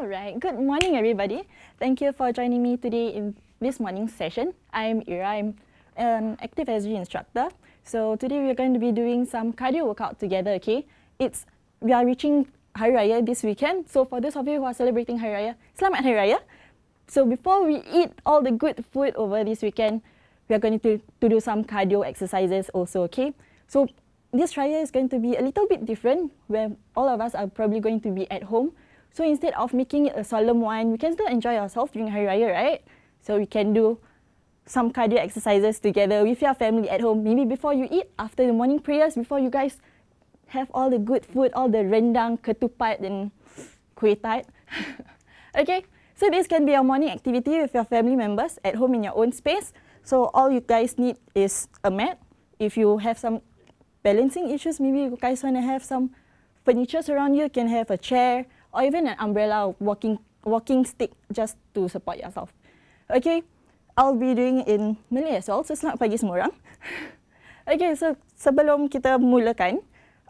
Alright, good morning everybody. Thank you for joining me today in this morning's session. I'm Ira, I'm an active SG instructor. So today we're going to be doing some cardio workout together, okay? We are reaching Hari Raya this weekend. So for those of you who are celebrating Hari Raya, Selamat Hari Raya. So before we eat all the good food over this weekend, we are going to do some cardio exercises also, okay? So this Raya is going to be a little bit different, where all of us are probably going to be at home. So instead of making it a solemn one, we can still enjoy ourselves during Hari Raya, right? So we can do some cardio exercises together with your family at home. Maybe before you eat, after the morning prayers, before you guys have all the good food, all the rendang, ketupat and kuih tat. Okay, so this can be a morning activity with your family members at home in your own space. So all you guys need is a mat. If you have some balancing issues, maybe you guys want to have some furniture around you, can have a chair or even an umbrella, walking stick just to support yourself. Okay, I'll be doing in Malay as well, so selamat pagi semua orang. Okay, so sebelum kita mulakan,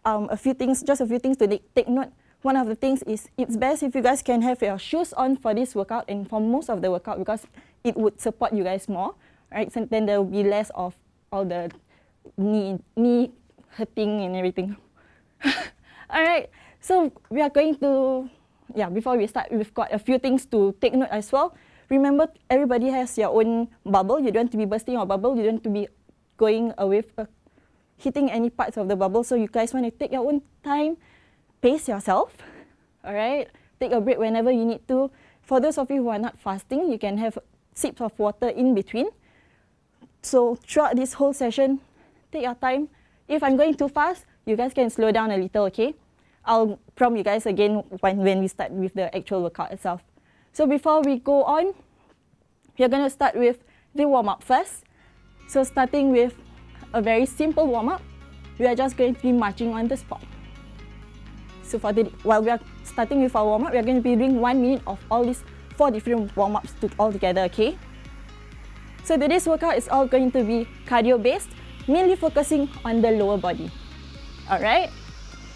just a few things to take note. One of the things is it's best if you guys can have your shoes on for this workout and for most of the workout because it would support you guys more, right? So then there will be less of all the knee hurting and everything. Alright, so we are going to, before we start, we've got a few things to take note as well. Remember, everybody has your own bubble. You don't want to be bursting your bubble. You don't want to be going away, hitting any parts of the bubble. So you guys want to take your own time, pace yourself, alright? Take a break whenever you need to. For those of you who are not fasting, you can have sips of water in between. So throughout this whole session, take your time. If I'm going too fast, you guys can slow down a little, okay? I'll prompt you guys again when we start with the actual workout itself. So before we go on, we're going to start with the warm-up first. So starting with a very simple warm-up, we are just going to be marching on the spot. So while we are starting with our warm-up, we are going to be doing 1 minute of all these 4 different warm-ups all together, okay? So today's workout is all going to be cardio-based, mainly focusing on the lower body. Alright?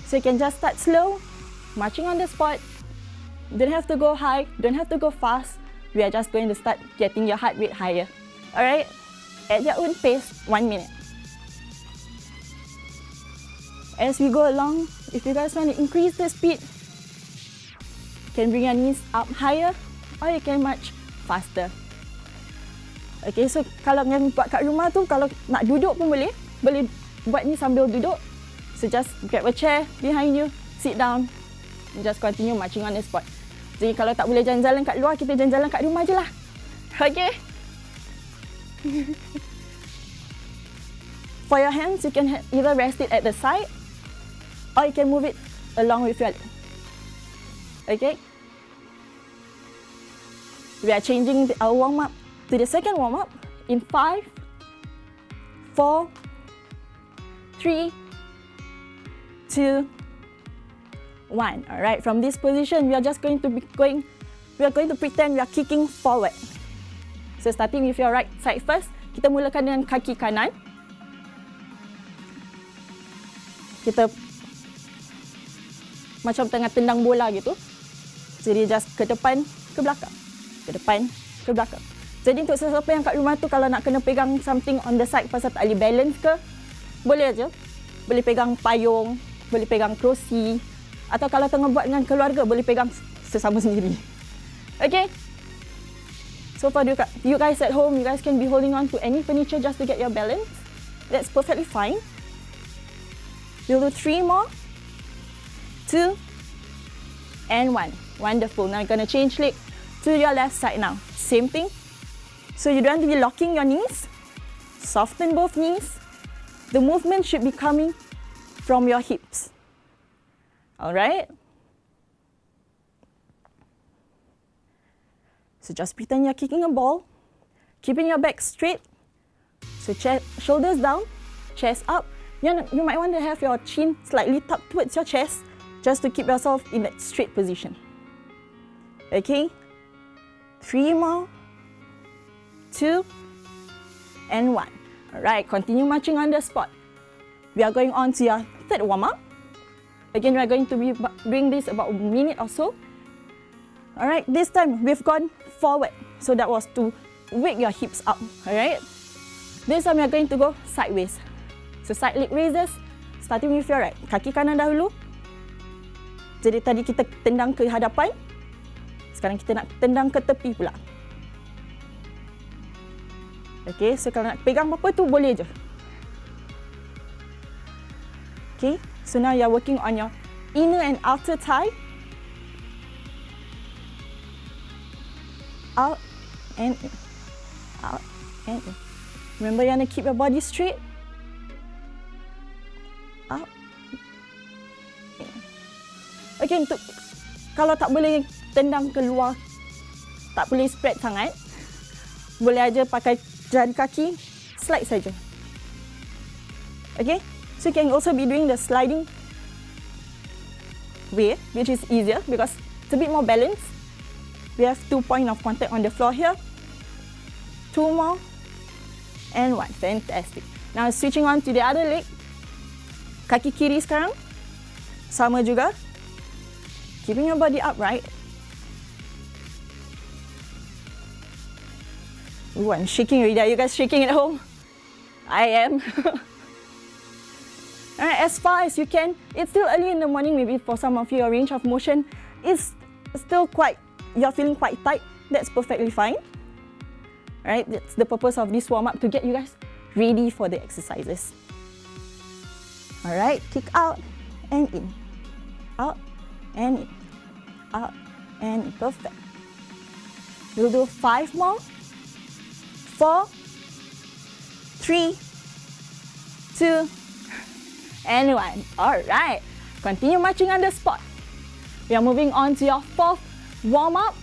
So you can just start slow, marching on the spot. Don't have to go high, don't have to go fast. We are just going to start getting your heart rate higher. Alright? At your own pace, 1 minute. As we go along, if you guys want to increase the speed, you can bring your knees up higher or you can march faster. Okay, so kalau yang buat kat rumah tu, kalau nak duduk pun boleh buat ni sambil duduk. So just grab a chair behind you, sit down, and just continue marching on the spot. Jadi kalau tak boleh jalan-jalan kat luar, kita jalan-jalan kat rumah je lah. Okay? For your hands, you can either rest it at the side or you can move it along with your leg. Okay? We are changing our warm-up to the second warm-up in 5, 4, 3, 2, 1. Alright, from this position, we are just going to pretend we are kicking forward. So starting with your right side first, kita mulakan dengan kaki kanan. Kita macam tengah tendang bola gitu. Jadi just ke depan, ke belakang. Ke depan, ke belakang. Jadi untuk sesiapa yang kat rumah tu kalau nak kena pegang something on the side pasal tak boleh balance ke, boleh aja. Boleh pegang payung, boleh pegang kerusi. Atau kalau tengah buat dengan keluarga, boleh pegang sesama sendiri. Okay? So for you guys at home, you guys can be holding on to any furniture just to get your balance. That's perfectly fine. We'll do 3 more. 2 and 1. Wonderful. Now you're going to change leg to your left side now. Same thing. So you don't want to be locking your knees. Soften both knees. The movement should be coming from your hips. Alright? So just pretend you're kicking a ball. Keeping your back straight. So shoulders down, chest up. You might want to have your chin slightly tucked towards your chest just to keep yourself in that straight position. Okay? 3 more. 2 and 1. Alright, continue marching on the spot. We are going on to your third warm-up. Again, we are going to be doing this about a minute or so. Alright, this time we've gone forward. So that was to wake your hips up. Alright. This time you're going to go sideways. So side leg raises, starting with your right. Kaki kanan dahulu. Jadi tadi kita tendang ke hadapan. Sekarang kita nak tendang ke tepi pula. Okay, so kalau nak pegang apa tu boleh je. Okay, so now you're working on your inner and outer thigh. Out and in. Out and in. Remember, you want to keep your body straight. Out. In. Okay, untuk kalau tak boleh tendang keluar, tak boleh spread sangat, boleh aja pakai jari kaki, slide saja. Okay, so you can also be doing the sliding way, which is easier because it's a bit more balanced. We have 2 points of contact on the floor here. 2 more. And 1. Fantastic. Now switching on to the other leg. Kaki kiri sekarang. Sama juga. Keeping your body upright. Ooh, I'm shaking already. Are you guys shaking at home? I am. Alright, as far as you can. It's still early in the morning. Maybe for some of you, your range of motion is still quite, you're feeling quite tight. That's perfectly fine. Alright, that's the purpose of this warm-up, to get you guys ready for the exercises. Alright, kick out and in. Out and in. Out and in. Perfect. We'll do 5 more. 4, 3, 2, and 1. Alright, continue marching on the spot. We are moving on to your 4th warm-up.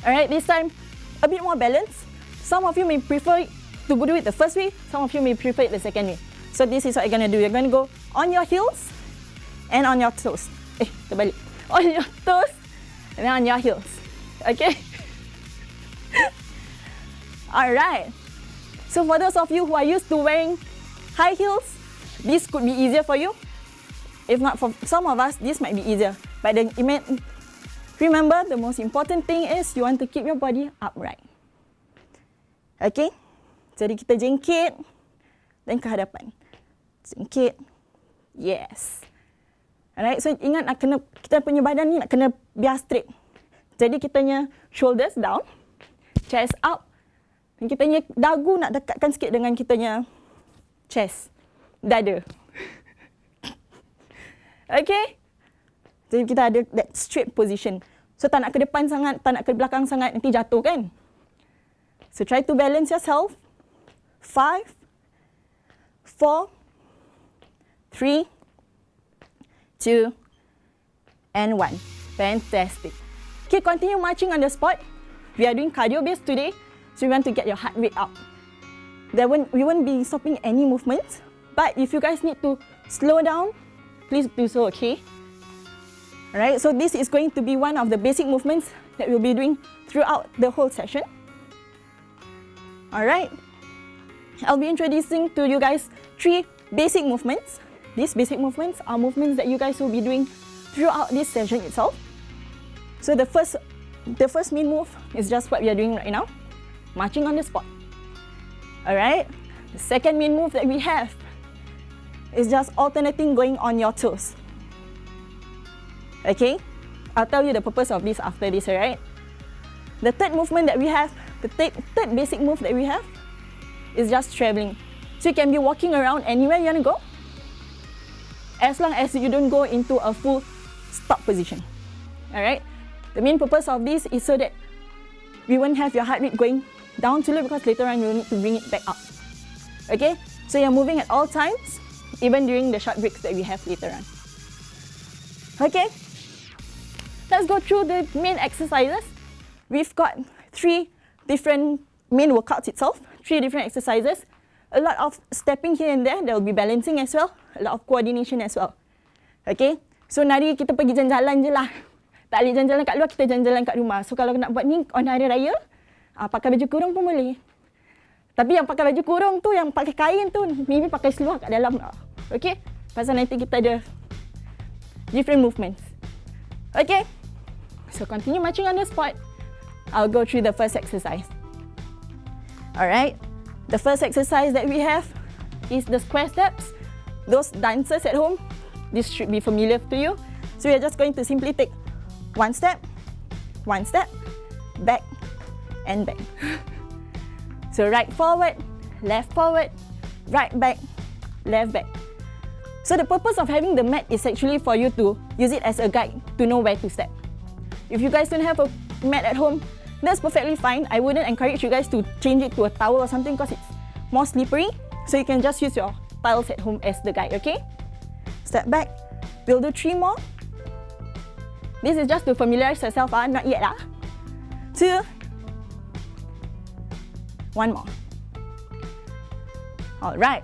Alright, this time a bit more balanced. Some of you may prefer to do it the first way, some of you may prefer it the second way. So this is what you're going to do. You're going to go on your heels and on your toes. Terbalik. On your toes and then on your heels. Okay? Alright. So for those of you who are used to wearing high heels, this could be easier for you. If not, for some of us, this might be easier. But then remember, the most important thing is you want to keep your body upright. Okay? Jadi kita jengkit dan ke hadapan. Jengkit. Yes. Alright, so ingat nak kena, kita punya badan ni nak kena biar straight. Jadi kitanya shoulders down, chest up. Dan kitanya dagu nak dekatkan sikit dengan kitanya chest, dada. Okay? Jadi kita ada that straight position. So tak nak ke depan sangat, tak nak ke belakang sangat, nanti jatuh kan? So try to balance yourself. 5, 4, 3, 2, and 1. Fantastic. Okay, continue marching on the spot. We are doing cardio base today, so we want to get your heart rate up. We won't be stopping any movements, but if you guys need to slow down, please do so, okay? Alright, so this is going to be one of the basic movements that we'll be doing throughout the whole session. Alright, I'll be introducing to you guys 3 basic movements. These basic movements are movements that you guys will be doing throughout this session itself. So the first main move is just what we are doing right now, marching on the spot. Alright, the second main move that we have is just alternating going on your toes. Okay, I'll tell you the purpose of this after this, alright? The third movement that we have, the third basic move that we have is just traveling. So you can be walking around anywhere you want to go, as long as you don't go into a full stop position. Alright? The main purpose of this is so that we won't have your heart rate going down too low, because later on you'll need to bring it back up. Okay? So you're moving at all times, even during the short breaks that we have later on. Okay? Let's go through the main exercises. We've got 3 different main workouts itself, 3 different exercises. A lot of stepping here and there, there will be balancing as well, a lot of coordination as well. Okay? So nari kita pergi jalan-jalan je lah. Tak boleh jalan-jalan kat luar, kita jalan-jalan kat rumah. So kalau nak buat ni on hari raya, pakai baju kurung pun boleh. Tapi yang pakai baju kurung tu, yang pakai kain tu, maybe pakai seluar kat dalam lah. Okay? Pasal nanti kita ada different movements. Okay? So continue marching on the spot. I'll go through the first exercise. Alright, the first exercise that we have is the square steps. Those dancers at home, this should be familiar to you. So we are just going to simply take one step, back, and back. So right forward, right back, left back. So the purpose of having the mat is actually for you to use it as a guide to know where to step. If you guys don't have a mat at home, that's perfectly fine. I wouldn't encourage you guys to change it to a towel or something because it's more slippery. So you can just use your tiles at home as the guide, okay? Step back. We'll do 3 more. This is just to familiarize yourself, not yet. 2. 1 more. Alright.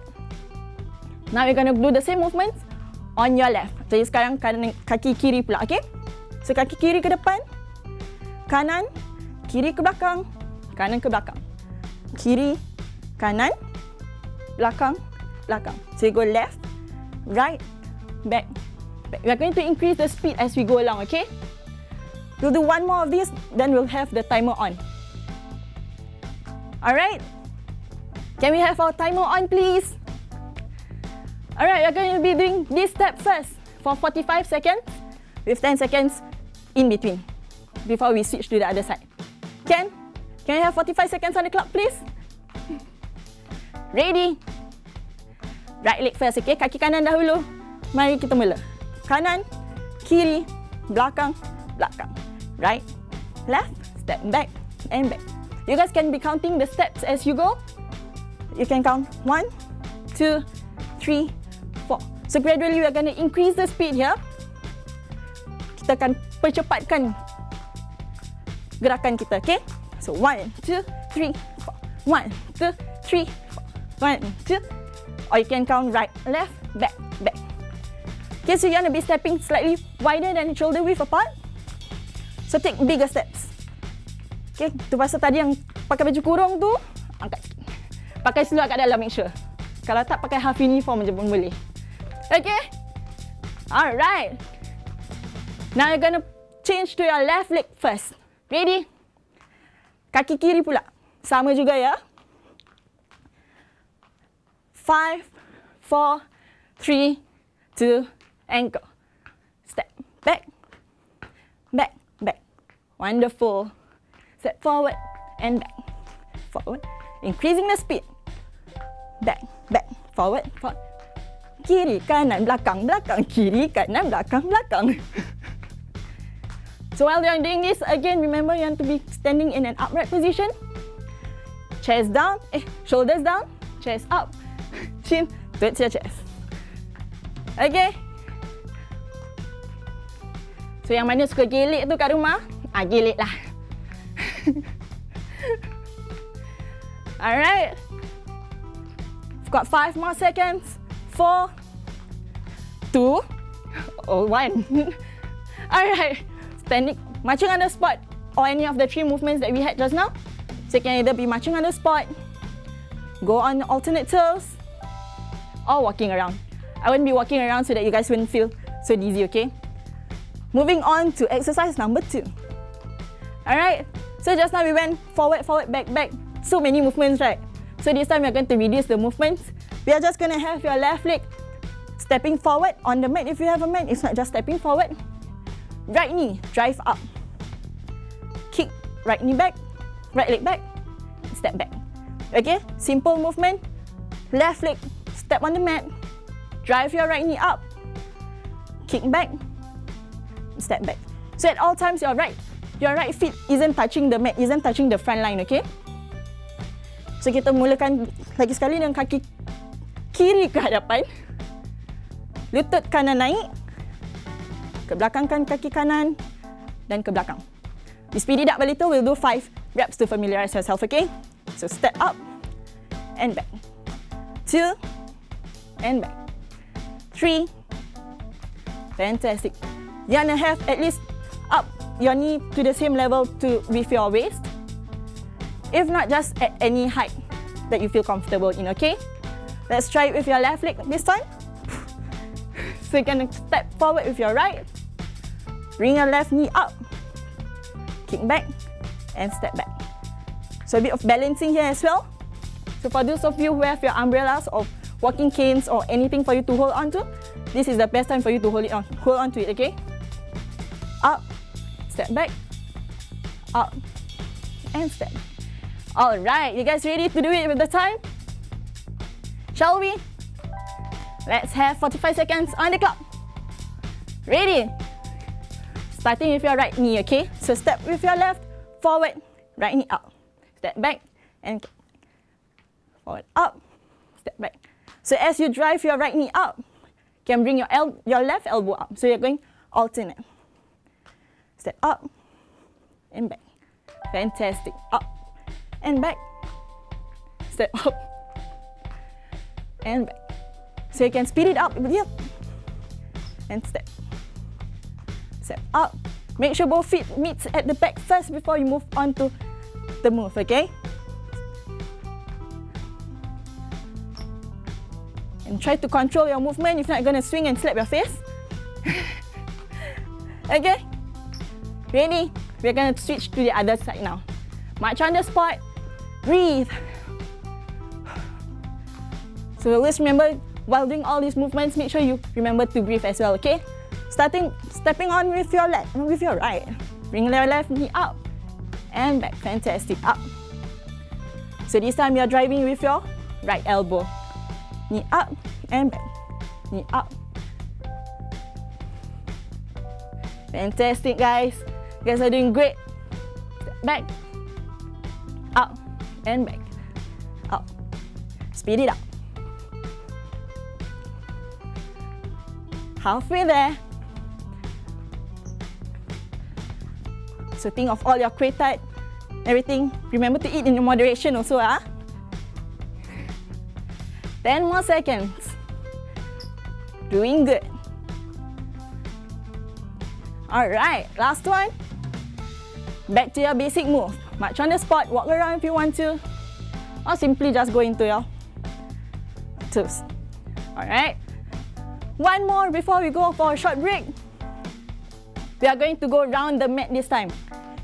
Now we're going to do the same movements on your left. Jadi sekarang kaki kiri pula, okay? So kaki kiri ke depan, kanan, kiri ke belakang, kanan ke belakang. Kiri, kanan, belakang, belakang. So you go left, right, back, back. We are going to increase the speed as we go along, okay? We'll do 1 more of this, then we'll have the timer on. Alright? Can we have our timer on, please? Alright, we're going to be doing this step first for 45 seconds with 10 seconds in between before we switch to the other side. Can we have 45 seconds on the clock, please? Ready? Right leg first, okay? Kaki kanan dahulu. Mari kita mula. Kanan, kiri, belakang, belakang. Right, left, step back and back. You guys can be counting the steps as you go. You can count 1, 2, 3, 4. So gradually we are going to increase the speed here. Kita akan percepatkan gerakan kita, okay? So 1, 2, 3, 4. 1, 2, 3, 4. 1, 2. Or you can count right, left, back, back. Okay, so you're going to be stepping slightly wider than shoulder width apart. So take bigger steps. Okay, tu pasal tadi yang pakai baju kurung tu, angkat sikit. Pakai seluar kat dalam, make sure. Kalau tak, pakai half uniform je pun boleh. Okay? Alright. Now you're gonna change to your left leg first. Ready? Kaki kiri pula. Sama juga ya. 5, 4, 3, 2, and go. Step back, back, back. Wonderful. Step forward and back. Forward. Increasing the speed. Back, back, forward, forward. Kiri, kanan, belakang, belakang. Kiri, kanan, belakang, belakang. So while you're doing this, again, remember you want to be standing in an upright position. Chest down, shoulders down, chest up, chin towards your chest. Okay? So yang mana suka gelik tu kat rumah, gelik lah. Alright. We've got 5 more seconds. 4, 2, 1. Alright. Standing, marching on the spot, or any of the 3 movements that we had just now. So you can either be marching on the spot, go on alternate twirls, or walking around. I won't be walking around so that you guys wouldn't feel so dizzy, okay? Moving on to exercise number 2. Alright, so just now we went forward, forward, back, back. So many movements, right? So this time we're going to reduce the movements. We are just going to have your left leg stepping forward on the mat. If you have a mat, it's not just stepping forward. Right knee, drive up. Kick, right knee back, right leg back, step back. Okay, simple movement. Left leg, step on the mat. Drive your right knee up. Kick back, step back. So at all times, your right feet isn't touching the mat, isn't touching the front line, okay? So kita mulakan lagi sekali dengan kaki kiri ke hadapan. Lutut kanan naik. Ke belakangkan kaki kanan dan ke belakang. We speed it up a little, we'll do 5 reps to familiarize yourself, okay? So step up and back. 2 and back. 3. Fantastic. You want to have at least up your knee to the same level with your waist. If not, just at any height that you feel comfortable in, okay? Let's try it with your left leg this time. So you're going to step forward with your right. Bring your left knee up. kick back, and step back. So a bit of balancing here as well. So for those of you who have your umbrellas or walking canes or anything for you to hold on to, this is the best time for you to hold on to it, okay? Up, step back, up, and step. All right, you guys ready to do it with the time? Shall we? Let's have 45 seconds on the clock. Ready? Starting with your right knee, okay? So step with your left, forward, right knee up. Step back, and forward, up, step back. So as you drive your right knee up, you can bring your left elbow up. So you're going alternate. Step up, and back. Fantastic. Up, and back. Step up, and back. So you can speed it up, yep. And step. Step up. Make sure both feet meet at the back first before you move on to the move, okay? And try to control your movement if not going to swing and slap your face. Okay? Ready? We're going to switch to the other side now. March on the spot. Breathe. So always remember, while doing all these movements, make sure you remember to breathe as well, okay? Stepping on with your left, with your right. Bring your left knee up and back. Fantastic. Up. So this time you're driving with your right elbow. Knee up and back. Knee up. Fantastic, guys. You guys are doing great. Step back. Up and back. Up. Speed it up. Halfway there. So think of all your kueh tart, everything. Remember to eat in moderation also, 10 more seconds. Doing good. Alright, last one. Back to your basic move. March on the spot, walk around if you want to. Or simply just go into your toes. Alright. One more before we go for a short break. We are going to go around the mat this time.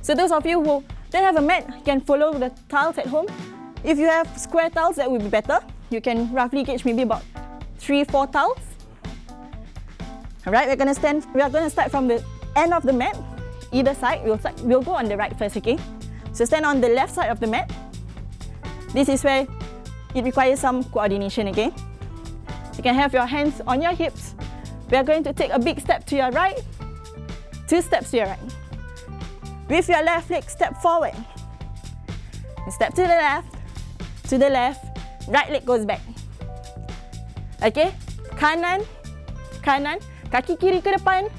So those of you who don't have a mat can follow the tiles at home. If you have square tiles, that would be better. You can roughly gauge maybe about 3-4 tiles. Alright, we're going to start from the end of the mat. Either side, we'll go on the right first, okay? So stand on the left side of the mat. This is where it requires some coordination, okay? You can have your hands on your hips. We are going to take a big step to your right, 2 steps to your right. With your left leg, step forward. And step to the left, right leg goes back. Okay? Kanan, kaki kiri ke depan,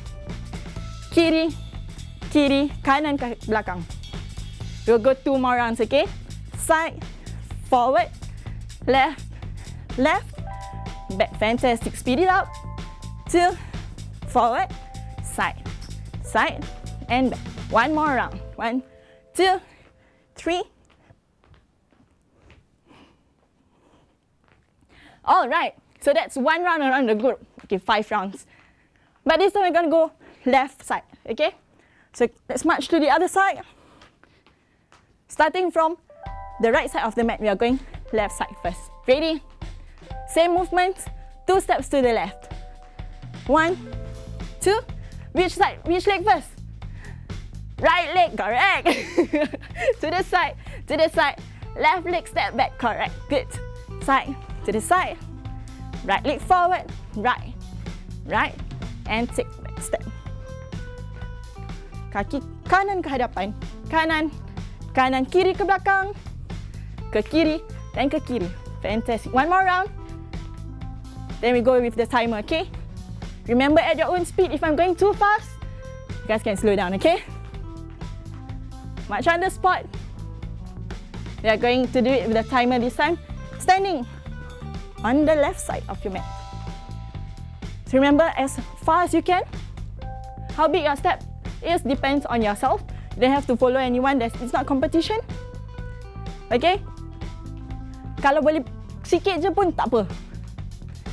kiri, kanan ke belakang. We'll go 2 more rounds, okay? Side, forward, left, back. Fantastic. Speed it up. 2, forward, side, and back. 1 more round. 1, 2, 3. All right. So that's 1 round around the group. Okay, 5 rounds. But this time we're going to go left side. Okay? So let's march to the other side. Starting from the right side of the mat, we are going left side first. Ready? Same movements. 2 steps to the left. 1, 2. Which side? Which leg first? Right leg, correct. To the side. Left leg, step back, correct. Good. Side, to the side. Right leg forward, right, and take back step. Kaki kanan ke hadapan, kanan kiri ke belakang, ke kiri dan ke kiri. Fantastic. 1 more round. Then we go with the timer, okay? Remember at your own speed. If I'm going too fast, you guys can slow down, okay? March on the spot. We are going to do it with the timer this time. Standing on the left side of your mat. So remember, as far as you can. How big your step is depends on yourself. You don't have to follow anyone. It's not competition. Okay? Kalau boleh sikit je pun tak apa.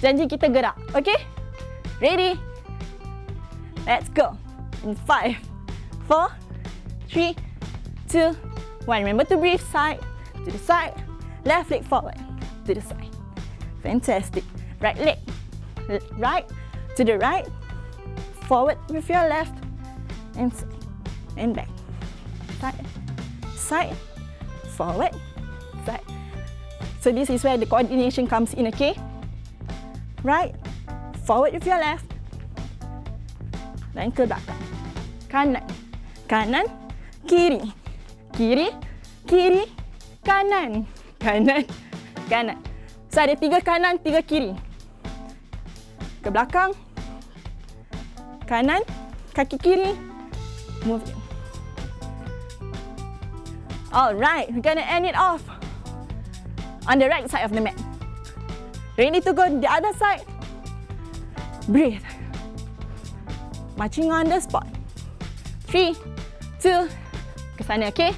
Janji kita gerak. Okay? Ready? Let's go. In 5, 4, 3, 2, 1. Remember to breathe. Side to the side. Left leg forward to the side. Fantastic. Right leg. Right to the right. Forward with your left. And side. And back. Side. Side. Forward. Side. So this is where the coordination comes in, okay? Right. Forward with your left. Dan ke belakang. Kanan. Kanan. Kiri. Kiri. Kiri. Kanan. Kanan. Kanan. So ada 3 kanan, 3 kiri. Ke belakang. Kanan. Kaki kiri. Move in. Alright, we're gonna end it off on the right side of the mat. Ready to go to the other side? Breathe. Marching on the spot. 3, 2, ke sana, okay?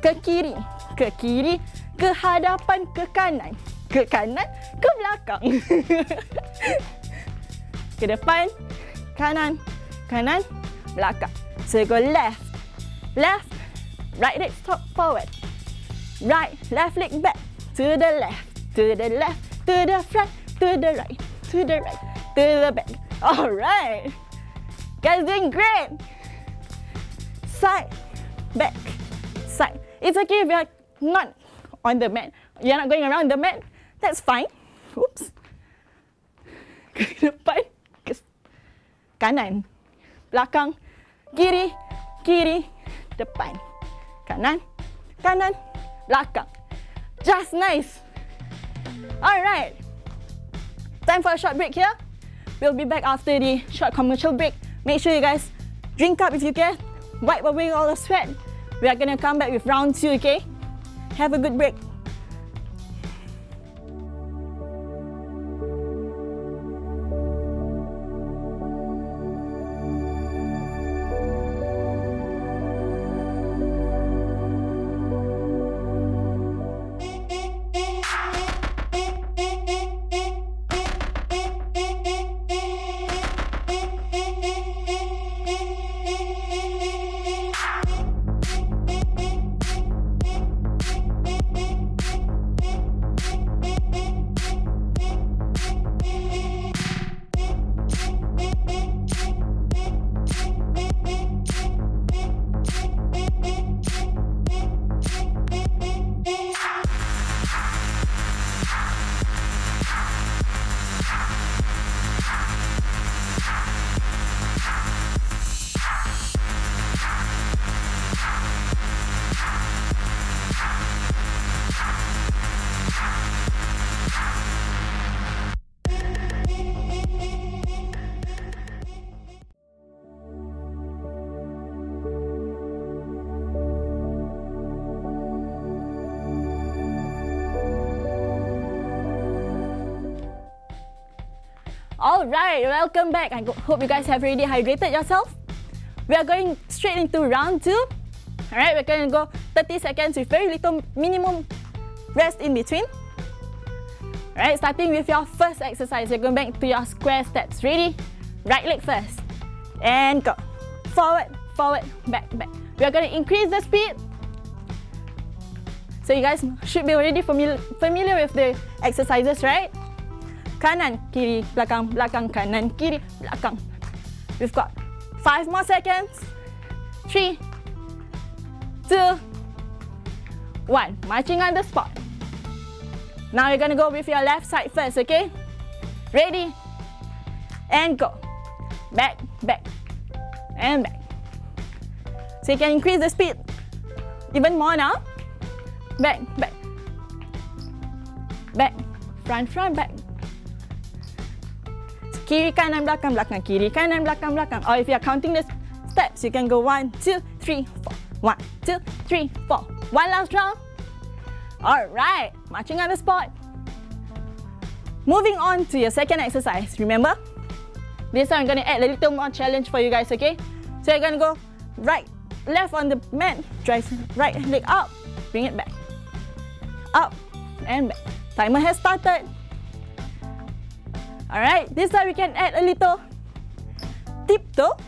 Ke kiri, ke kiri, ke hadapan, ke kanan, ke belakang. Ke depan, kanan, kanan, belakang. So you go left, left, right leg forward, right, left leg back, to the left, to the left, to the front, to the right, to the right, to the back. Alright, guys doing great. Side, back, side. It's okay if you're not on the mat, you're not going around the mat, that's fine. Oops. Ke depan, ke kanan, belakang, kiri, kiri, depan. Kanan, kanan, belakang. Just nice. Alright. Time for a short break here. We'll be back after the short commercial break. Make sure you guys drink up if you can. Wipe away all the sweat. We are going to come back with round 2, okay? Have a good break. Alright, welcome back. I hope you guys have already hydrated yourself. We are going straight into round 2. Alright, we're going to go 30 seconds with very little minimum rest in between. Alright, starting with your first exercise. You're going back to your square steps. Ready? Right leg first. And go. Forward, forward, back, back. We are going to increase the speed. So you guys should be already familiar with the exercises, right? Kanan, kiri, belakang, belakang, kanan, kiri, belakang. We've got 5 more seconds. 3, 2, 1. Marching on the spot. Now you're going to go with your left side first, okay? Ready? And go. Back, back, and back. So you can increase the speed even more now. Back, back. Back, front, front, back. Kiri, kanan, belakang, belakang, kiri, kanan, belakang, belakang. Or if you're counting the steps, you can go 1, 2, 3, 4. 1, 2, 3, 4. One last round. Alright, marching on the spot. Moving on to your second exercise. Remember, this time I'm going to add a little more challenge for you guys, okay? So you're going to go right, left on the mat, drive right leg up, bring it back. Up and back. Timer has started. Alright, this time we can add a little tiptoe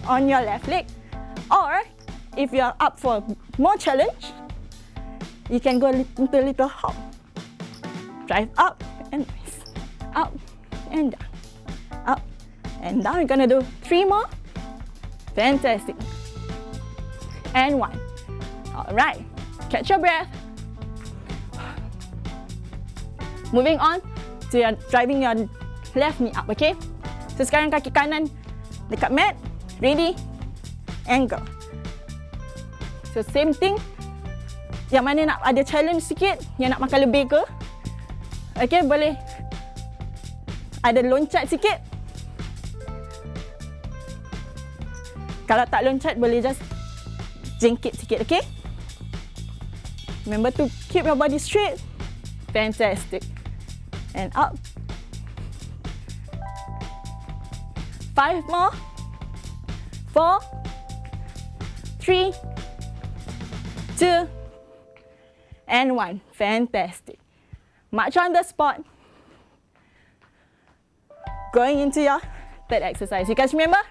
on your left leg, or if you are up for more challenge, you can go into a little hop. Drive up and up and down, up and down. We're gonna do 3 more. Fantastic. And 1. All right, catch your breath. Moving on to your driving your left knee up, okay? So sekarang kaki kanan dekat mat, ready, and go. So same thing, yang mana nak ada challenge sikit, yang nak makan lebih ke, okay, boleh ada loncat sikit. Kalau tak loncat, boleh just jengkit sikit, okay? Remember to keep your body straight. Fantastic. And up. 5 more. 4, 3, 2, and 1. Fantastic. March on the spot. Going into your third exercise. You guys remember?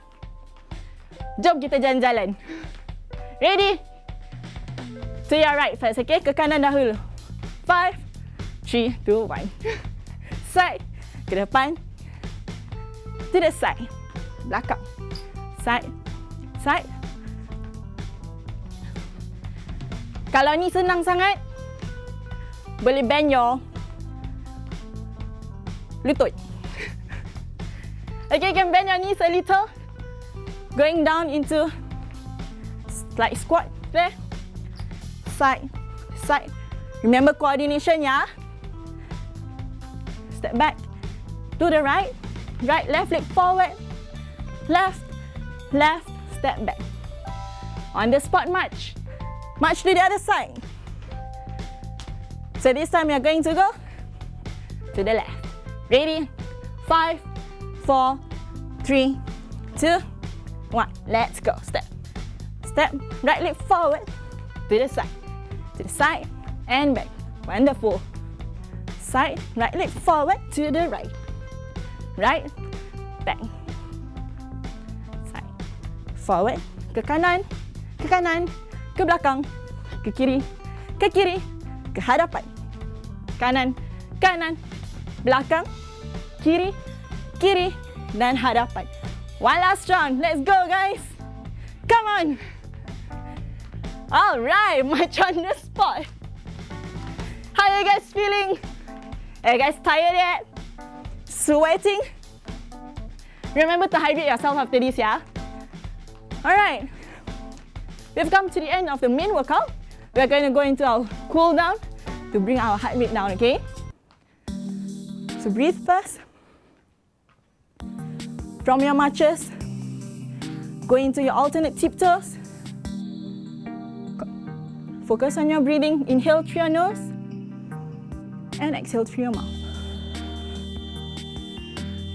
Jom kita jalan-jalan. Ready? To your right first, okay? Ke kanan dahulu. 5, 3, 2, 1. Side. Ke depan. To the side. Belakang. Side. Side. Kalau ni senang sangat, boleh bend your lutut. Okay, you can bend your knees a little. Going down into slight squat there. Side, side. Remember coordination, yeah? Step back to the right. Right, left leg forward. Left, left, step back. On the spot march. March to the other side. So this time you're going to go to the left. Ready? 5, 4, 3, 2, 1. Let's go. Step. Step. Right leg forward. To the side. To the side. And back. Wonderful. Side. Right leg forward to the right. Right. Back. Side. Forward. Ke kanan. Ke kanan. Ke belakang. Ke kiri. Ke kiri. Ke hadapan. Kanan. Kanan. Belakang. Kiri. Kiri. Dan hadapan. One last round. Let's go, guys. Come on. All right, march on the spot. How are you guys feeling? Are you guys tired yet? Sweating? Remember to hydrate yourself after this, yeah? All right. We've come to the end of the main workout. We're going to go into our cool down to bring our heart rate down, okay? So breathe first. From your marches, go into your alternate tiptoes. Focus on your breathing. Inhale through your nose and exhale through your mouth.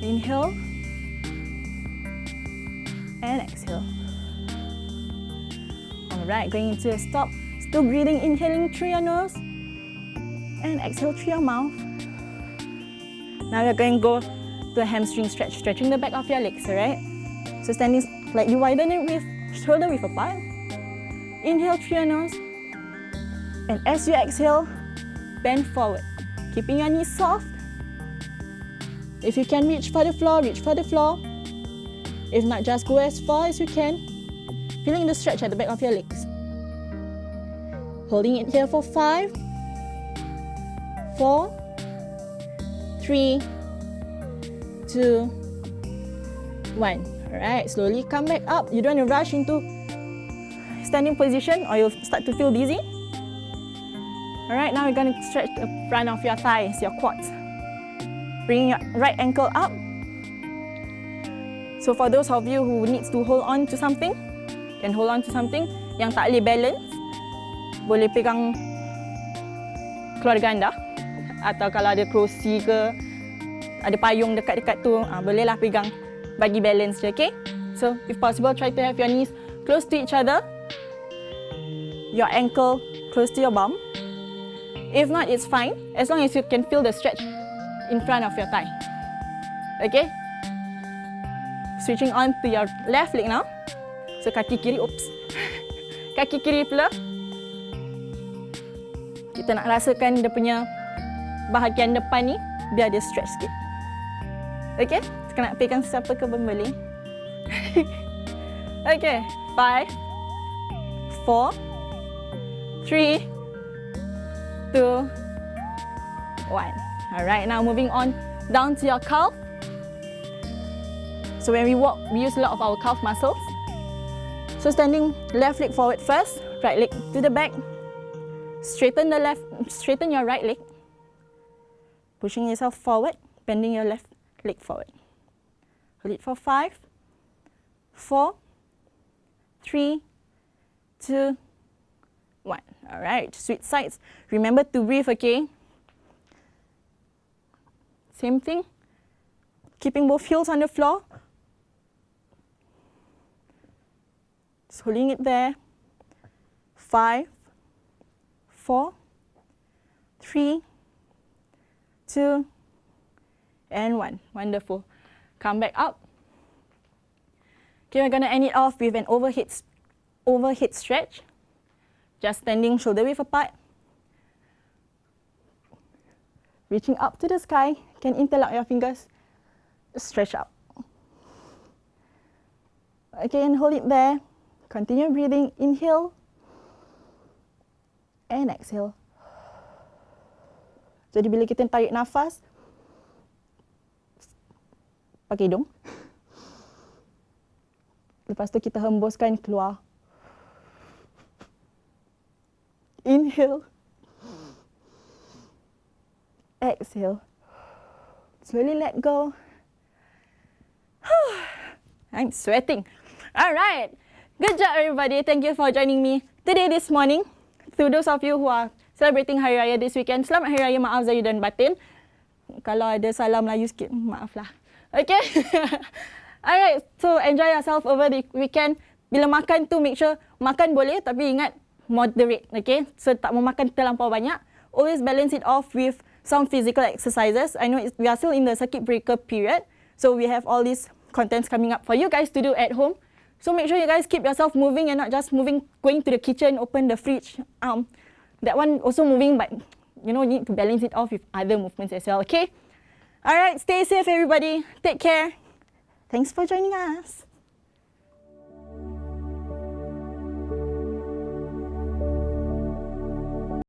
Inhale and exhale. All right, going into a stop. Still breathing, inhaling through your nose and exhale through your mouth. Now we're going to go to a hamstring stretch, stretching the back of your legs, alright? So standing slightly wider with shoulder width apart. Inhale through your nose. And as you exhale, bend forward, keeping your knees soft. If you can reach for the floor, reach for the floor. If not, just go as far as you can, feeling the stretch at the back of your legs. Holding it here for 5, 4, 3, 2, 1. Alright, slowly come back up. You don't want to rush into standing position or you'll start to feel dizzy. Alright, now we're going to stretch the front of your thighs, your quads. Bring your right ankle up. So for those of you who needs to hold on to something, can hold on to something. Yang tak boleh balance, boleh pegang keluarga anda. Atau kalau ada kerusi ke, ada payung dekat-dekat tu, bolehlah pegang bagi balance je, okay? So if possible, try to have your knees close to each other. Your ankle close to your bum. If not, it's fine, as long as you can feel the stretch in front of your thigh. Okay? Switching on to your left leg now. So kaki kiri, oops. Kaki kiri pula. Kita nak rasakan dia punya bahagian depan ni biar dia stretch sikit. Okay, kita nak pegang siapa ke pembeli. Okay, 5, 4, 3, 2, 1. Alright, now moving on down to your calf. So when we walk, we use a lot of our calf muscles. So standing left leg forward first, right leg to the back. Straighten your right leg. Pushing yourself forward, bending your left leg forward. Hold it for 5, 4, 3, 2, 1. Alright, switch sides. Remember to breathe, okay? Same thing. Keeping both heels on the floor. Just holding it there. 5, 4, 3, 2, and 1. Wonderful. Come back up. Okay, we're going to end it off with an overhead stretch. Just standing shoulder width apart. Reaching up to the sky. Can interlock your fingers. Stretch out. Again, hold it there. Continue breathing. Inhale. And exhale. Jadi bila kita tarik nafas, pakai hidung. Lepas tu kita hembuskan keluar. Inhale. Exhale. Slowly let go. I'm sweating. Alright. Good job, everybody. Thank you for joining me today this morning. To those of you who are celebrating Hari Raya this weekend, selamat Hari Raya, maaf zahir dan batin. Kalau ada salah Melayu sikit, maaflah. Okay? Alright, so enjoy yourself over the weekend. Bila makan tu, make sure makan boleh, tapi ingat moderate, okay? So tak mau makan terlampau banyak. Always balance it off with some physical exercises. I know we are still in the circuit breaker period, so we have all these contents coming up for you guys to do at home. So make sure you guys keep yourself moving and not just moving, going to the kitchen, open the fridge. That one also moving, but you know, you need to balance it off with other movements as well, okay? Alright, stay safe everybody. Take care. Thanks for joining us.